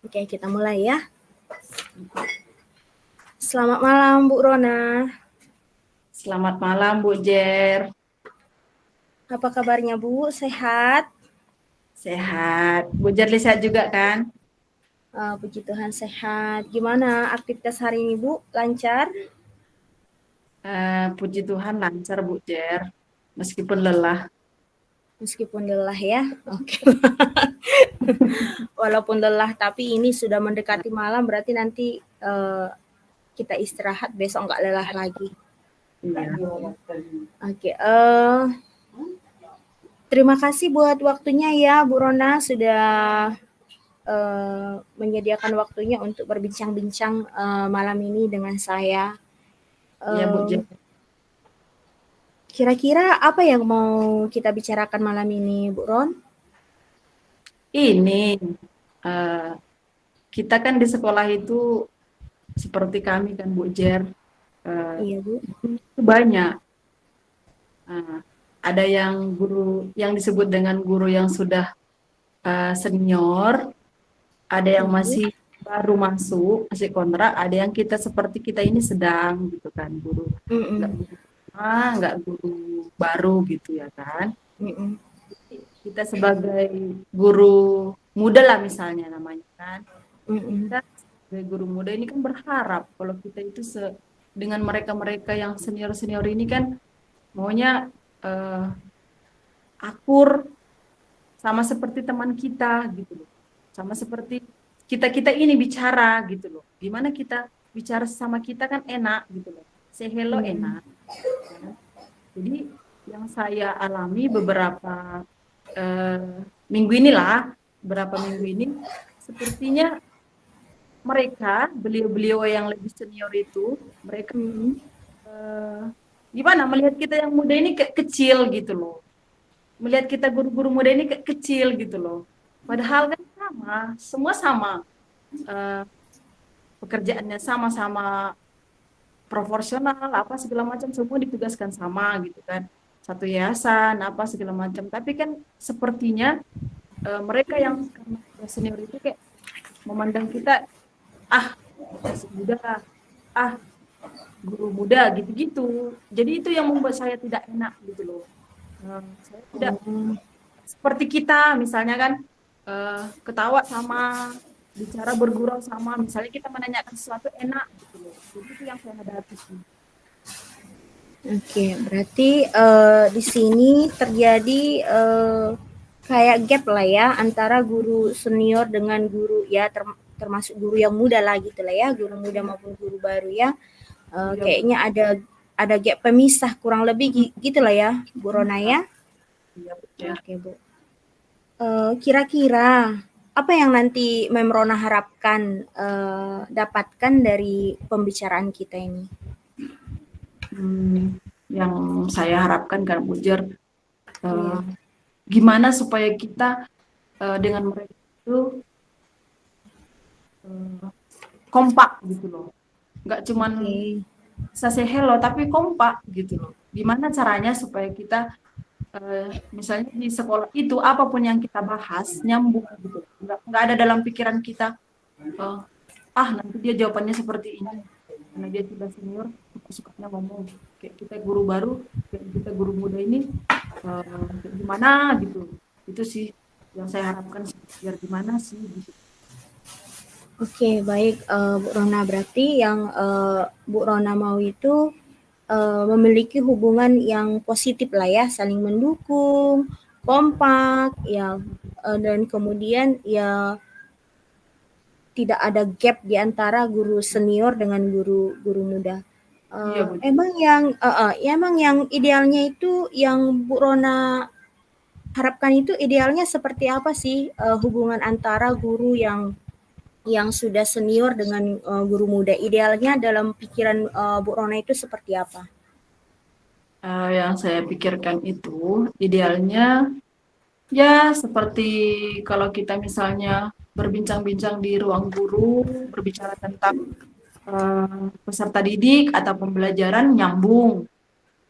Oke, kita mulai ya. Selamat malam, Bu Rona. Selamat malam, Bu Jer. Apa kabarnya, Bu? Sehat? Sehat. Bu Jer sehat juga kan? Puji Tuhan sehat. Gimana aktivitas hari ini, Bu? Lancar? Puji Tuhan lancar, Bu Jer. Meskipun lelah. Meskipun lelah ya. Oke. Walaupun lelah, tapi ini sudah mendekati malam, berarti nanti kita istirahat, besok nggak lelah lagi. Iya. Oke. Terima kasih buat waktunya ya, Bu Rona, sudah menyediakan waktunya untuk berbincang-bincang malam ini dengan saya. Iya, Bu Jer. Kira-kira apa yang mau kita bicarakan malam ini, Bu Ron? Ini eh, kita kan di sekolah itu seperti kami kan, Bu Jer. Iya, Bu. Itu banyak. Eh, ada yang guru yang disebut dengan guru yang sudah senior, ada yang Iya, Bu. masih baru masuk, masih kontrak, ada yang kita seperti kita ini sedang gitu kan, guru nggak Mm-mm. guru lama, nggak guru baru gitu ya kan. Mm-mm. Kita sebagai guru muda lah misalnya namanya kan, Mm-mm. kita sebagai guru muda ini kan berharap kalau kita itu dengan mereka-mereka yang senior-senior ini kan maunya eh, akur sama seperti teman kita gitu loh. Sama seperti kita-kita ini bicara gitu loh. Gimana kita bicara sama kita kan enak gitu loh. Say hello Mm-mm. enak. Ya. Jadi yang saya alami beberapa minggu inilah, beberapa minggu ini sepertinya mereka, beliau-beliau yang lebih senior itu, mereka Mm-mm. eh, gimana melihat kita yang muda ini kayak kecil gitu loh. Melihat kita guru-guru muda ini kayak kecil gitu loh. Padahal kan sama, semua sama. Eh, Pekerjaannya sama-sama proporsional, apa segala macam, semua ditugaskan sama gitu kan. Satu yayasan, apa segala macam. Tapi kan sepertinya mereka yang karena udah senior itu kayak memandang kita, ah masih muda, ah guru muda gitu-gitu. Jadi itu yang membuat saya tidak enak gitu loh. Saya tidak Oh, seperti kita misalnya kan ketawa sama bicara bergurau sama misalnya kita menanyakan sesuatu enak gitu loh, jadi itu yang saya hadapi sih. oke. Berarti di sini terjadi kayak gap lah ya antara guru senior dengan guru ya termasuk guru yang muda lah gitu lah ya, guru muda maupun guru baru ya. Iya Kayaknya ada gap pemisah kurang lebih gitu lah ya, Bu Rona ya. iya betul. Oke, Bu. Kira-kira apa yang nanti Mem Rona harapkan dapatkan dari pembicaraan kita ini? Yang saya harapkan kan Bujar, Iya, eh, gimana supaya kita dengan mereka itu eh, kompak gitu loh, nggak cuman oke. bisa say hello tapi kompak gitu loh. Gimana caranya supaya kita misalnya di sekolah itu apapun yang kita bahas nyambung gitu, nggak ada dalam pikiran kita eh, nanti dia jawabannya seperti ini karena dia sudah senior suka-sukanya ngomong kayak kita guru baru, kayak kita guru muda ini kayak gimana gitu. Itu sih yang saya harapkan sih, biar gimana sih gitu. Oke, baik, Bu Rona. Berarti yang Bu Rona mau itu memiliki hubungan yang positif lah ya, saling mendukung, kompak, ya, dan kemudian ya tidak ada gap di antara guru senior dengan guru muda. Iya Bu. Emang yang idealnya itu yang Bu Rona harapkan itu idealnya seperti apa sih hubungan antara guru yang sudah senior dengan guru muda? Idealnya dalam pikiran Bu Rona itu seperti apa? Yang saya pikirkan itu idealnya ya seperti kalau kita misalnya berbincang-bincang di ruang guru, berbicara tentang peserta didik atau pembelajaran nyambung.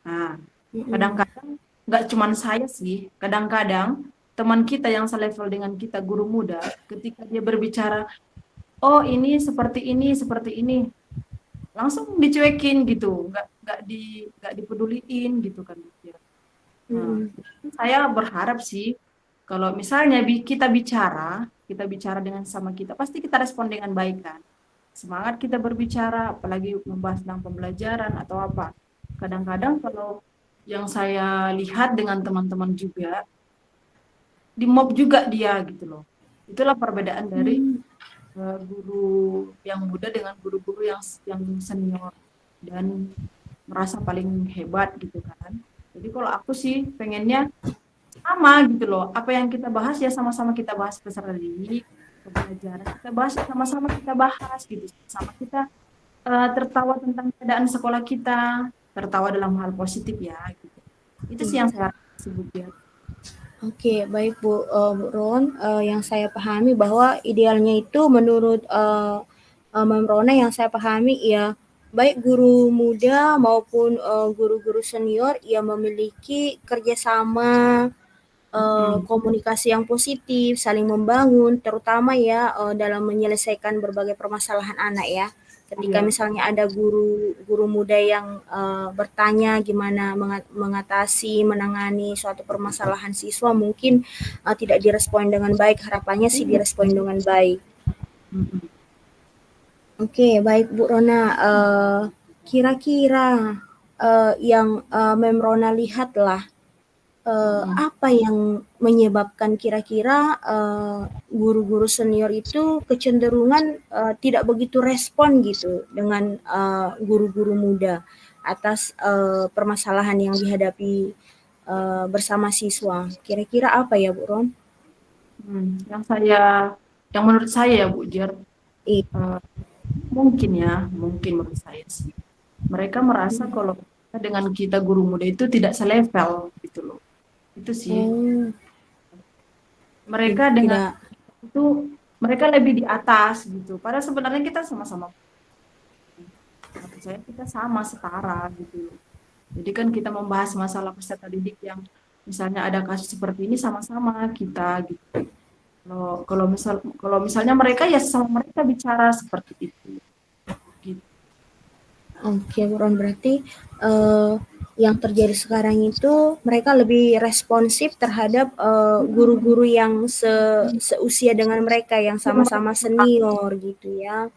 Nah, Mm-mm. kadang-kadang nggak cuman saya sih, kadang-kadang teman kita yang selevel dengan kita guru muda, ketika dia berbicara oh ini seperti ini, langsung dicuekin gitu, nggak dipeduliin gitu kan. Nah, Mm-mm. saya berharap sih kalau misalnya kita bicara dengan sama kita, pasti kita respon dengan baik kan. Semangat kita berbicara, apalagi membahas tentang pembelajaran atau apa. Kadang-kadang kalau yang saya lihat dengan teman-teman juga, di mob juga dia gitu loh. Itulah perbedaan dari Mm. guru yang muda dengan guru-guru yang senior dan merasa paling hebat gitu kan. Jadi kalau aku sih pengennya sama gitu loh. Apa yang kita bahas ya sama-sama kita bahas peserta didik, pembelajaran. Kita bahas ya sama-sama kita bahas gitu. Sama kita tertawa tentang keadaan sekolah kita, tertawa dalam hal positif ya gitu. Itu sih Iya. yang saya sebut ya. Oke, baik Bu Ron. Yang saya pahami bahwa idealnya itu menurut Mem Rona yang saya pahami ya, baik guru muda maupun guru-guru senior yang memiliki kerjasama, Mm-mm. komunikasi yang positif, saling membangun, terutama ya dalam menyelesaikan berbagai permasalahan anak ya. Ketika Iya. misalnya ada guru muda yang bertanya gimana mengatasi, menangani suatu permasalahan siswa, mungkin tidak direspon dengan baik. Harapannya sih direspon dengan baik. Mm-mm. Oke, baik Bu Rona. Kira-kira yang Mem Rona lihat lah, Mm-mm. apa yang menyebabkan kira-kira guru-guru senior itu kecenderungan tidak begitu respon gitu dengan guru-guru muda atas permasalahan yang dihadapi bersama siswa. Kira-kira apa ya, Bu Ron? Yang menurut saya ya Bu Jer, I- eh, mungkin menurut saya sih, mereka merasa kalau dengan kita guru muda itu tidak selevel gitu loh. Itu sih. Oh, Mereka dengan tidak. itu mereka lebih di atas gitu. Padahal sebenarnya kita sama-sama, menurut saya kita sama setara gitu. Jadi kan kita membahas masalah peserta didik yang misalnya ada kasus seperti ini sama-sama kita gitu. Kalau misalnya mereka ya sama mereka bicara seperti itu gitu. Oke, Bu Ron, berarti eh, yang terjadi sekarang itu mereka lebih responsif terhadap guru-guru yang seusia dengan mereka yang sama-sama senior gitu ya.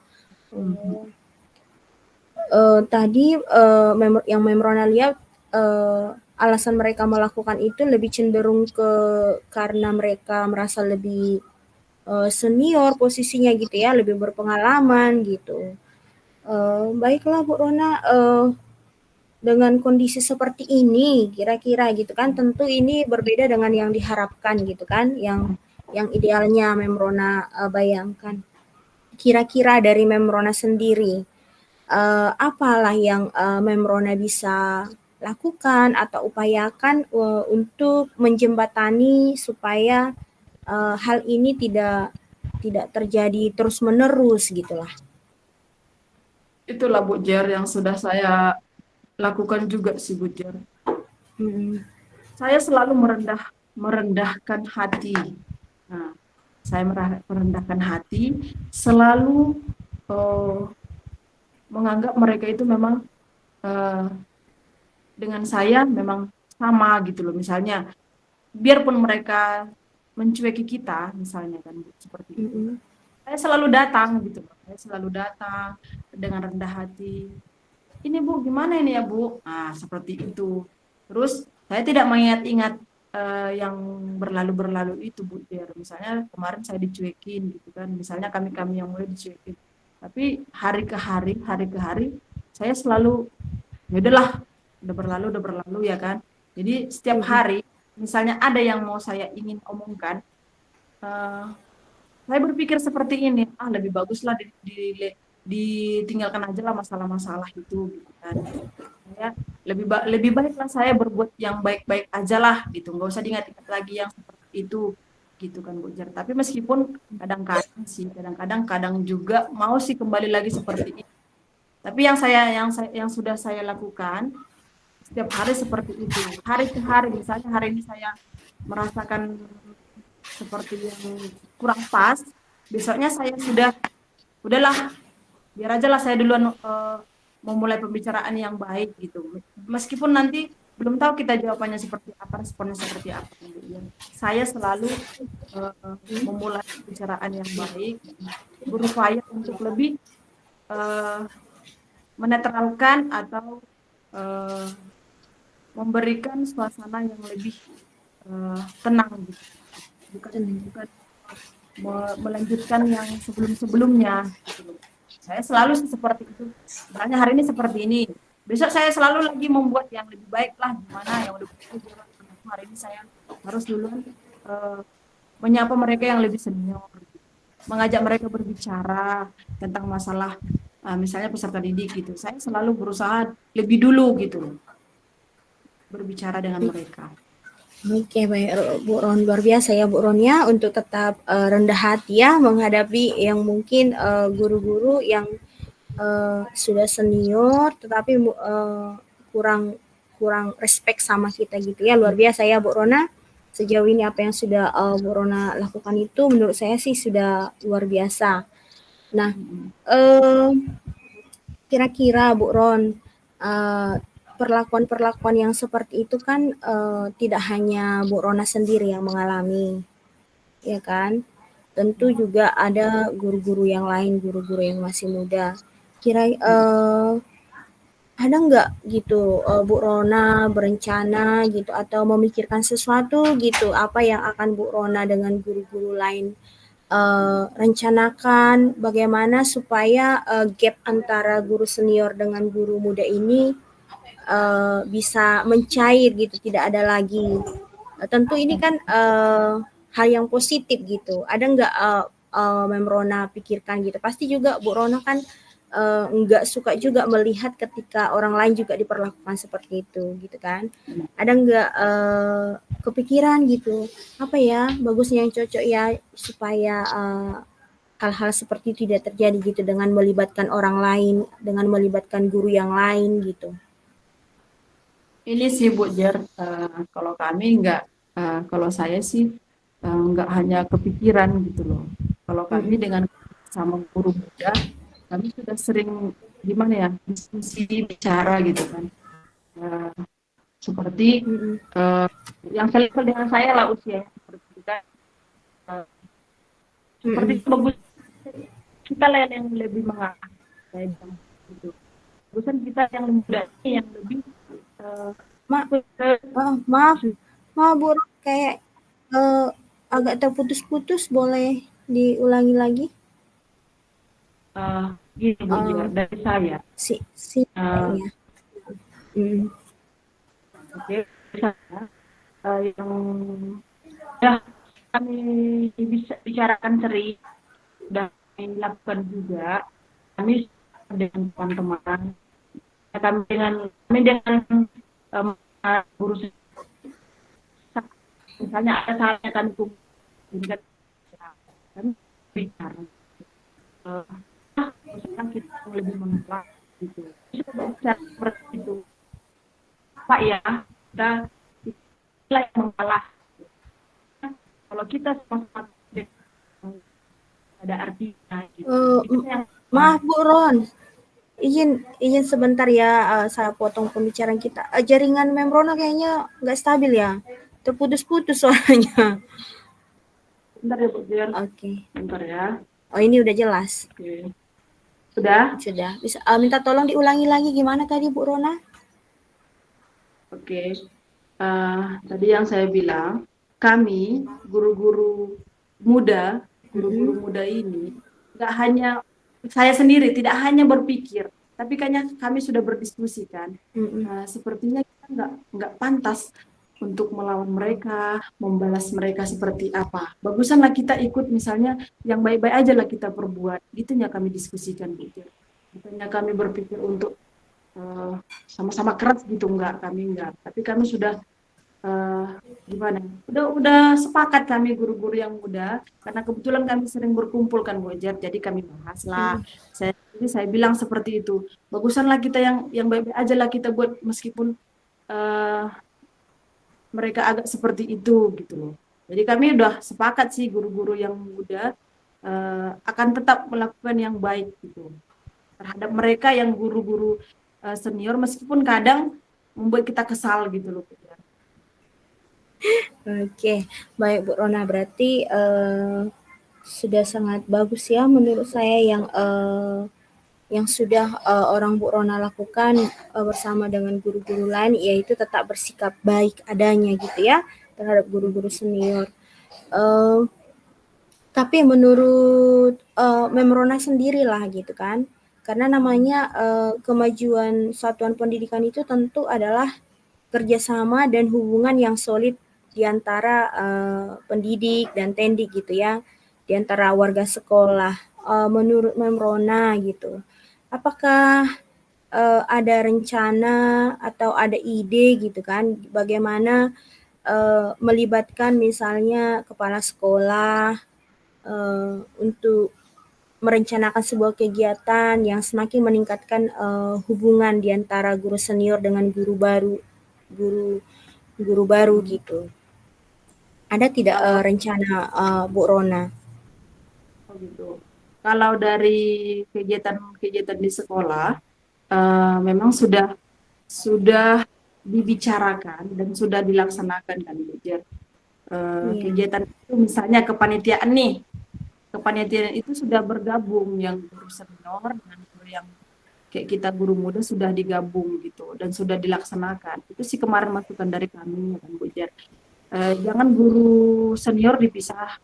Mhm. Oh. Tadi yang Memrona lihat alasan mereka melakukan itu lebih cenderung karena mereka merasa lebih senior posisinya gitu ya, lebih berpengalaman gitu. Baiklah Bu Rona, dengan kondisi seperti ini kira-kira gitu kan, tentu ini berbeda dengan yang diharapkan gitu kan, yang idealnya Memrona bayangkan. Kira-kira dari Memrona sendiri, apalah yang Memrona bisa lakukan atau upayakan untuk menjembatani supaya hal ini tidak terjadi terus-menerus gitulah. Itulah Bu Jer yang sudah saya lakukan juga sih Bu Jer. Hmm. Saya selalu merendahkan hati. Nah, saya merendahkan hati, selalu eh, menganggap mereka itu memang eh, dengan saya memang sama gitu loh. Misalnya, biarpun mereka mencueki kita, misalnya kan Bu, seperti itu. Mm-mm. Saya selalu datang gitu loh. Saya selalu datang dengan rendah hati. Ini Bu, gimana ini ya Bu? Nah, seperti itu. Terus saya tidak mengingat-ingat yang berlalu-berlalu itu Bu. Biar misalnya kemarin saya dicuekin gitu kan. Misalnya kami-kami yang mulai dicuekin. Tapi hari ke hari, saya selalu, ya udahlah, udah berlalu ya kan. Jadi setiap Mm-mm. hari, misalnya ada yang mau saya ingin omongkan, eh, saya berpikir seperti ini, lebih baguslah ditinggalkan aja lah masalah-masalah itu gitu kan. Saya lebih baiklah saya berbuat yang baik-baik aja lah gitu, nggak usah diingat-ingat lagi yang seperti itu gitu kan Bu Jar. Tapi meskipun kadang-kadang juga mau sih kembali lagi seperti itu. Tapi yang sudah saya lakukan setiap hari seperti itu. Hari ke hari, misalnya hari ini saya merasakan seperti yang kurang pas, besoknya saya sudah udahlah, biar aja lah saya duluan memulai pembicaraan yang baik gitu. Meskipun nanti belum tahu kita jawabannya seperti apa, responnya seperti apa. Gitu. Saya selalu memulai pembicaraan yang baik, berupaya untuk lebih menetralkan atau memberikan suasana yang lebih tenang gitu. Bukan melanjutkan yang sebelum-sebelumnya gitu. Saya selalu seperti itu. Misalnya hari ini seperti ini, besok saya selalu lagi membuat yang lebih baik lah, gimana yang lebih baik. Hari ini saya harus duluan menyapa mereka yang lebih senior, mengajak mereka berbicara tentang masalah misalnya peserta didik gitu. Saya selalu berusaha lebih dulu gitu berbicara dengan mereka. Oke, baik Bu Ron, luar biasa ya Bu Ron ya untuk tetap rendah hati ya menghadapi yang mungkin guru-guru yang sudah senior tetapi kurang kurang respect sama kita gitu ya. Luar biasa ya Bu Rona. Sejauh ini apa yang sudah Bu Rona lakukan itu menurut saya sih sudah luar biasa. Nah, kira-kira Bu Ron, perlakuan-perlakuan yang seperti itu kan tidak hanya Bu Rona sendiri yang mengalami, ya kan? Tentu juga ada guru-guru yang lain, guru-guru yang masih muda. Ada nggak gitu Bu Rona berencana gitu atau memikirkan sesuatu gitu apa yang akan Bu Rona dengan guru-guru lain rencanakan bagaimana supaya gap antara guru senior dengan guru muda ini bisa mencair gitu, tidak ada lagi. Tentu ini kan hal yang positif gitu. Ada nggak Mem Rona pikirkan gitu? Pasti juga Bu Rona kan nggak suka juga melihat ketika orang lain juga diperlakukan seperti itu gitu kan. Ada nggak kepikiran gitu apa ya bagusnya yang cocok ya supaya hal-hal seperti itu tidak terjadi gitu dengan melibatkan orang lain, dengan melibatkan guru yang lain gitu. Ini sih Bu Jer, kalau kami nggak, kalau saya sih nggak hanya kepikiran gitu loh. Kalau kami Mm-mm. dengan sama guru muda, kami sudah sering gimana ya diskusi bicara gitu kan. Uh, Seperti Mm-mm. yang selevel dengan saya lah usia seperti kita, uh, seperti Mm-mm. bagus kita lah yang lebih mengarah saya bilang gitu. Bagusan kita yang muda ini yang lebih uh, Ma- maaf, maaf Bu, kayak eh, agak terputus-putus, boleh diulangi lagi? gini Bu Jer, Eh, dari saya. si Uh, kayaknya. Mm. Oke, saya yang ya kami bisa bicarakan sering dan kami lakukan juga. Kami dengan teman-teman, kami dengan um, guru, misalnya ada salahnya kami kumpulkan, kami bicara. Uh, Misalkan kita yang lebih mengalah gitu. Bisa bicara seperti itu, Pak ya, kita yang mengalah. Kalau kita sama-sama ada artinya gitu. Eh, Itu yang maaf Bu Ron, izin izin sebentar ya, saya potong pembicaraan kita. Jaringan Memrona kayaknya nggak stabil ya, terputus-putus suaranya. bentar ya Bu Dian, Oke, bentar ya. oh ini udah jelas, Oke. Sudah? sudah. Bisa minta tolong diulangi lagi gimana tadi Bu Rona? Oke. Tadi yang saya bilang, kami guru-guru muda, guru-guru Mm-mm. muda ini nggak hanya saya sendiri, tidak hanya berpikir, tapi kayaknya kami sudah berdiskusi kan. Mm-mm. Sepertinya kita nggak pantas untuk melawan mereka, membalas mereka seperti apa. Bagusanlah kita ikut misalnya yang baik-baik aja lah kita perbuat. Gitunya kami diskusikan gitu. Bukannya kami berpikir untuk sama-sama keras gitu, enggak, tapi kami sudah gimana, udah sepakat kami guru-guru yang muda, karena kebetulan kami sering berkumpul kan Bu Jar, jadi kami bahas lah. Mm-mm. Saya bilang seperti itu, bagusanlah kita yang baik-baik aja lah kita buat, meskipun uh, mereka agak seperti itu gitu loh. Jadi kami udah sepakat sih guru-guru yang muda, akan tetap melakukan yang baik gitu terhadap mereka yang guru-guru senior, meskipun kadang membuat kita kesal gitu loh. Oke, baik Bu Rona, berarti sudah sangat bagus ya menurut saya yang sudah orang Bu Rona lakukan bersama dengan guru-guru lain, yaitu tetap bersikap baik adanya gitu ya terhadap guru-guru senior. Uh, tapi menurut Mem Rona sendirilah gitu kan, karena namanya kemajuan satuan pendidikan itu tentu adalah kerjasama dan hubungan yang solid di antara pendidik dan tendik gitu ya, di antara warga sekolah. Menurut Mem Rona gitu, apakah ada rencana atau ada ide gitu kan, bagaimana melibatkan misalnya kepala sekolah untuk merencanakan sebuah kegiatan yang semakin meningkatkan hubungan di antara guru senior dengan guru guru baru gitu. Ada tidak Kalau rencana Bu Rona? oh gitu. Kalau dari kegiatan-kegiatan di sekolah, memang sudah dibicarakan dan sudah dilaksanakan kan Bu Jer. Iya. Kegiatan itu misalnya kepanitiaan nih, kepanitiaan itu sudah bergabung yang guru senior dengan guru yang kayak kita guru muda sudah digabung gitu dan sudah dilaksanakan. Itu sih kemarin masukan dari kami kan Bu Jer. Jangan guru senior dipisah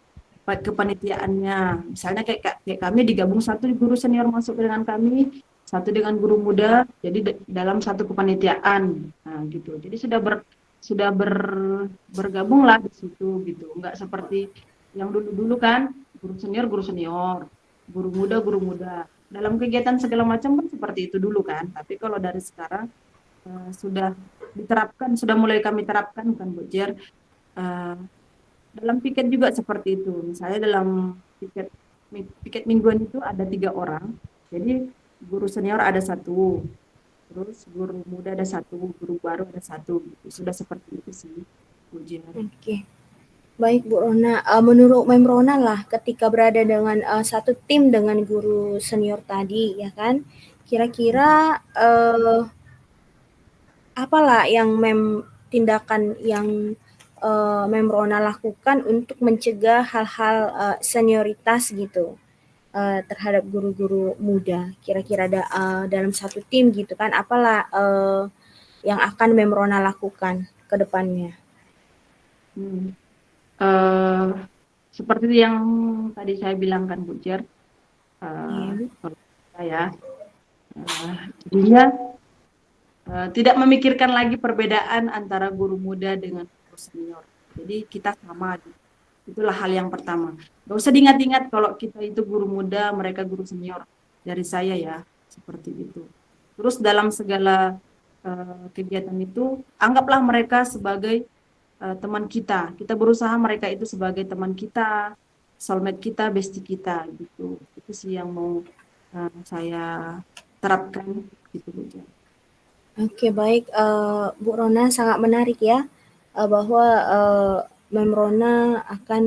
kepanitiaannya. Misalnya kayak kami digabung, satu guru senior masuk dengan kami, satu dengan guru muda, jadi dalam satu kepanitiaan. Nah, gitu. Jadi sudah bergabung lah di situ gitu. Enggak seperti yang dulu-dulu kan, guru senior, guru muda. Dalam kegiatan segala macam kan seperti itu dulu kan. Tapi kalau dari sekarang sudah diterapkan, sudah mulai kami terapkan kan Bu Jer. Eh, dalam piket juga seperti itu. Misalnya dalam piket mingguan itu ada 3 orang. Jadi guru senior ada satu, terus guru muda ada satu, guru baru ada satu. Sudah seperti itu sih, ujian. Oke. Baik Bu Rona, menurut Mem Rona lah ketika berada dengan satu tim dengan guru senior tadi ya kan, kira-kira apalah yang tindakan yang Mem Rona lakukan untuk mencegah hal-hal senioritas gitu terhadap guru-guru muda. Kira-kira dalam satu tim gitu kan, apalah yang akan Mem Rona lakukan ke depannya? Hmm. Uh, seperti yang tadi saya bilang kan Bu Jer, Iya. kalau saya jadinya tidak memikirkan lagi perbedaan antara guru muda dengan guru senior. Jadi kita sama gitu. Itulah hal yang pertama. Gak usah diingat-ingat kalau kita itu guru muda, mereka guru senior. Dari saya ya, seperti itu. Terus dalam segala kegiatan itu, anggaplah mereka sebagai teman kita. Kita berusaha mereka itu sebagai teman kita, soulmate kita, bestie kita gitu. Itu sih yang mau saya terapkan gitu Bu. Oke, baik, Bu Rona, sangat menarik ya, bahwa Mem Rona akan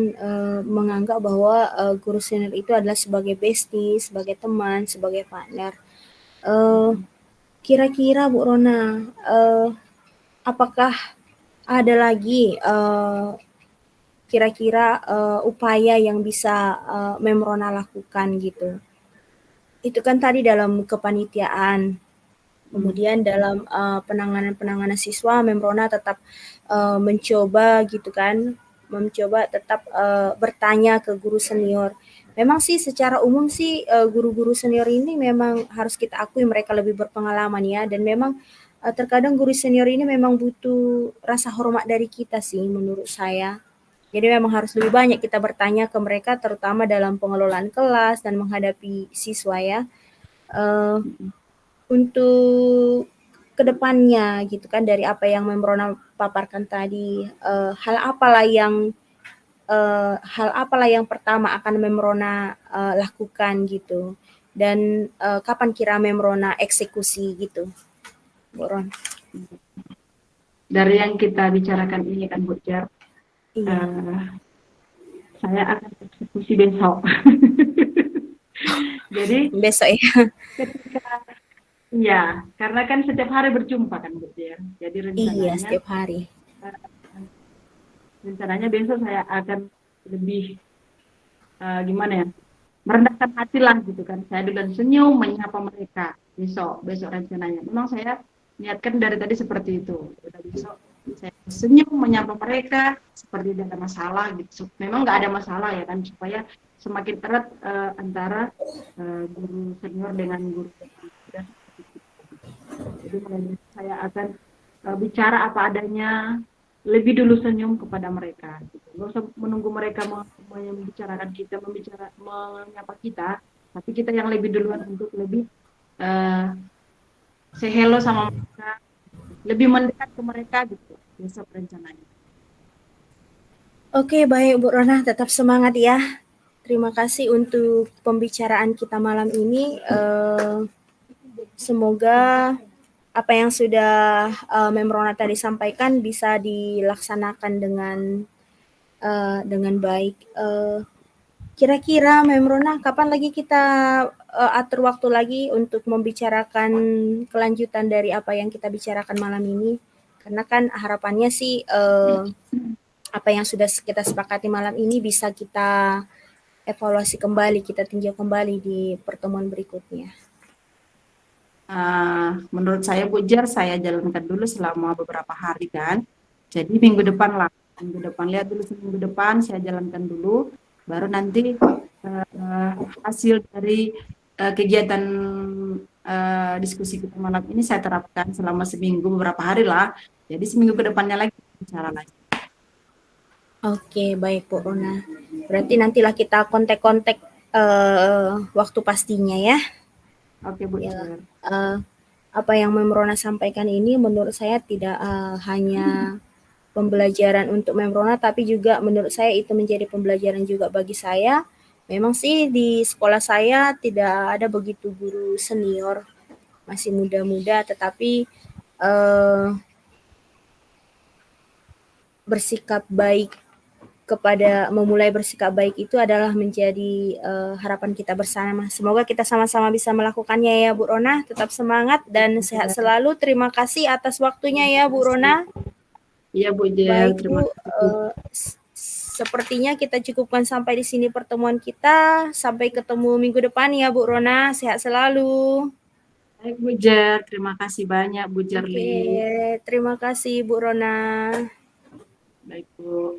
menganggap bahwa guru senior itu adalah sebagai bestie, sebagai teman, sebagai partner. Kira-kira Bu Rona, apakah ada lagi kira-kira upaya yang bisa Mem Rona lakukan gitu? Itu kan tadi dalam kepanitiaan. Kemudian dalam penanganan siswa, Mem Rona tetap mencoba gitu kan, mencoba tetap bertanya ke guru senior. Memang sih secara umum sih guru-guru senior ini memang harus kita akui mereka lebih berpengalaman ya, dan memang terkadang guru senior ini memang butuh rasa hormat dari kita sih menurut saya. Jadi memang harus lebih banyak kita bertanya ke mereka, terutama dalam pengelolaan kelas dan menghadapi siswa ya. Eh, untuk kedepannya gitu kan, dari apa yang Membrona paparkan tadi, hal apalah yang pertama akan Membrona lakukan gitu, dan kapan kira Membrona eksekusi gitu, Bu Ron? Dari yang kita bicarakan ini kan Bu Jar, Iya. saya akan eksekusi besok. Jadi besok ya. ketika iya, karena kan setiap hari berjumpa kan Bu ya. Jadi Iya, rencananya setiap hari. eh, besok saya akan lebih gimana ya? Merendahkan hati lah gitu kan. Saya dengan senyum menyapa mereka besok rencananya. Memang saya niatkan dari tadi seperti itu. Udah besok saya senyum menyapa mereka seperti tidak ada masalah gitu. Memang nggak ada masalah ya kan, supaya semakin erat antara guru senior dengan guru muda. Jadi mulai besok saya akan bicara apa adanya, lebih dulu senyum kepada mereka. Gitu. Nggak usah menunggu mereka membicarakan kita, menyapa kita, tapi kita yang lebih duluan untuk lebih uh, say hello sama mereka, lebih mendekat ke mereka gitu. Besok rencananya. Oke, baik Bu Rona, tetap semangat ya. Terima kasih untuk pembicaraan kita malam ini. Semoga apa yang sudah Mem Rona tadi sampaikan bisa dilaksanakan dengan baik. Kira-kira Mem Rona, kapan lagi kita atur waktu lagi untuk membicarakan kelanjutan dari apa yang kita bicarakan malam ini? Karena kan harapannya sih apa yang sudah kita sepakati malam ini bisa kita evaluasi kembali, kita tinjau kembali di pertemuan berikutnya. Menurut saya Bu Jar, saya jalankan dulu selama beberapa hari kan. Jadi minggu depan lihat dulu, minggu depan saya jalankan dulu, baru nanti hasil dari kegiatan diskusi kita malam ini saya terapkan selama seminggu, beberapa hari lah. Jadi seminggu ke depannya lagi bicara lagi. Oke, baik Bu Rona. Berarti nantilah kita kontak-kontak waktu pastinya ya. Oke Bu Ya, Jar. apa yang Mem Rona sampaikan ini menurut saya tidak hanya pembelajaran untuk Mem Rona, tapi juga menurut saya itu menjadi pembelajaran juga bagi saya. Memang sih di sekolah saya tidak ada begitu guru senior, masih muda-muda, tetapi bersikap baik memulai bersikap baik itu adalah menjadi harapan kita bersama. Semoga kita sama-sama bisa melakukannya ya Bu Rona. Tetap semangat dan sehat selalu. Terima kasih atas waktunya ya Bu Rona. Iya Bu Jar, Baik terima Bu, kasih. sepertinya kita cukupkan sampai di sini pertemuan kita. Sampai ketemu minggu depan ya Bu Rona. Sehat selalu. Baik Bu Jar, terima kasih banyak Bu Oke, Jarli. terima kasih Bu Rona. Baik Bu.